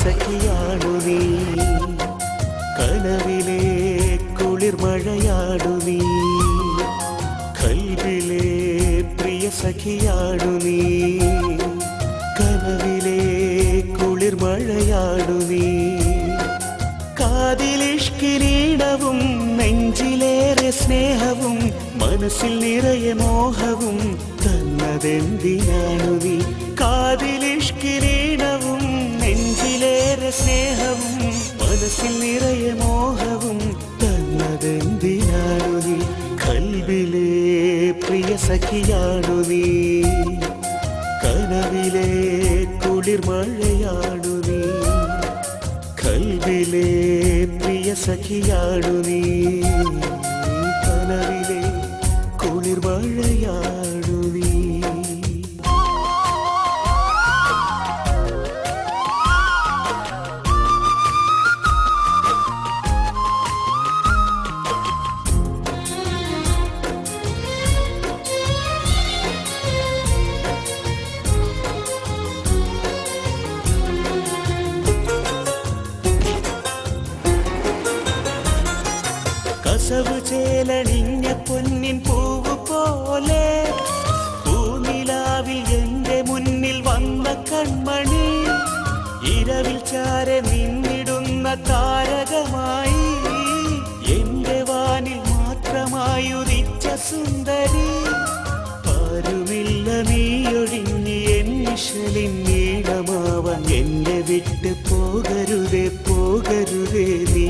സഖിയാണു നീ, കനവിലെ കുളിർമഴയാണു നീ, കൽബിലെ പ്രിയ സഖിയാണു നീ, കനവിലെ കുളിർമഴയാണു നീ. കാതിലിഷ്കിരീടവും നെഞ്ചിലേറെ സ്നേഹവും മനസ്സിൽ നിറയെ മോഹവും തന്നതെന്തിനാണു നീ. കാതിലിഷ്കിരീടവും നെഞ്ചിലേറെ സ്നേഹവും മനസ്സിൽ നിറയെ മോഹവും തന്നതെന്തിനാണു നീ. കൽബിലെ പ്രിയ സഖിയാണു നീ, കനവിലെ കുളിർമഴയാണു നീ, കൽബിലെ പ്രിയ സഖിയാണു നീ, കനവിലെ കുളിർമഴയാണു നീ. കസവ് ചേലണിഞ്ഞ പൊന്നിൻ പൂവ് പോലെ പൂനിലാവിൽ എന്റെ മുന്നിൽ വന്ന കൺമണി, ഇരവിൽ ചാരെ നിന്നിടുന്ന താരകമായി എന്റെ വാനിൽ മാത്രമായി ഉദിച്ച സുന്ദരി. ആരുമില്ല നീയൊഴിഞ്ഞ് എന്നിശലിൻ നീളമാവാൻ, എന്നെ വിട്ട് പോകരുതേ പോകരുതേ നീ.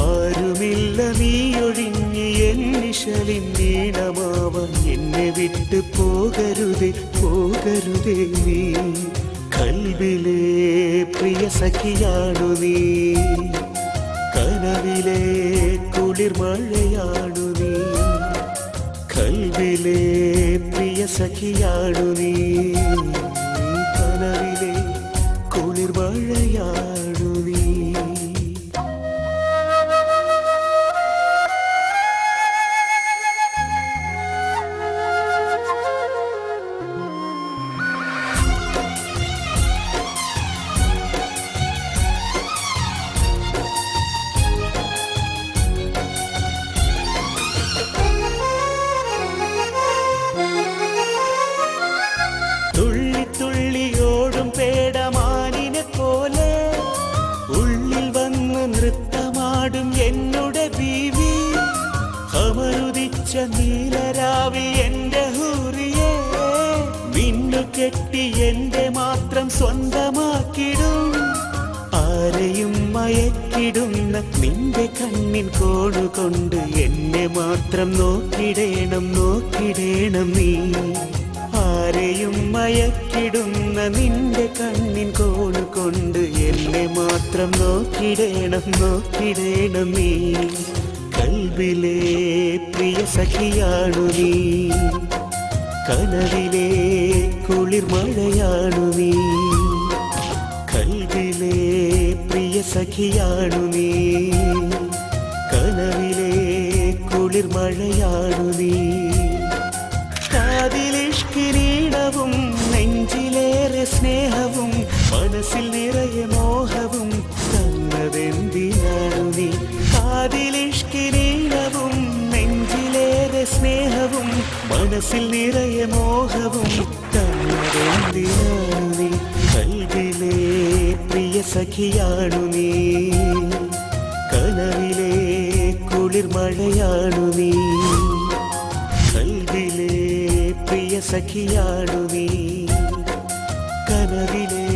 ആരുമില്ല നീയൊഴിഞ്ഞ് എന്നിശലിൻ നീളമാവാൻ, എന്നെ വിട്ട് പോകരുതേ പോകരുതേ നീ. കൽബിലെ പ്രിയ സഖിയാണു നീ, കനവിലെ കുളിർമഴയാണു നീ, കൽബിലെ പ്രിയ സഖിയാണു നീ, കനവിലെ കുളിർമഴയാണു നീ. തുള്ളിയോടും പേടമാനിനെ പോലെ ഉള്ളിൽ വന്ന് നൃത്തമാടും എന്നുടെ ബീവി, അമരുദിച്ച നീലരാവിൽ എന്റെ ഹൂറിയെ മിന്നുകെട്ടി എന്റെ മാത്രം സ്വന്തമാക്കിടും. ആരെയും മയക്കിടുന്ന നിന്റെ കണ്ണിൻ കോണുകൊണ്ട് എന്നെ മാത്രം നോക്കിടേണം നോക്കിടേണം നീ. ആരെയും മയക്കിടുന്ന നിന്റെ കണ്ണിൻ കോണുകൊണ്ട് എന്നെ മാത്രം നോക്കിടേണം നോക്കിടേണം നീ. കൽബിലെ പ്രിയ സഖിയാണു നീ, കനവിലെ കുളിർമഴയാണു നീ, കൽബിലെ പ്രിയ സഖിയാണു നീ, കനവിലെ കുളിർമഴയാണു നീ. കാതിലിഷ്കിരീടവും നെഞ്ചിലേറെ സ്നേഹവും മനസ്സിൽ നിറയെ മോഹവും തന്നതെന്തിനാണു നീ. കാതിലിഷ്കിരീടവും നെഞ്ചിലേറെ സ്നേഹവും മനസ്സിൽ നിറയെ മോഹവും തന്നതെന്തിനാണു നീ. കൽബിലെ പ്രിയ സഖിയാണു നീ, കനവിലെ കുളിർമഴയാണു നീ, കൽബിലെ പ്രിയ സഖിയാണു നീ, കനവിലെ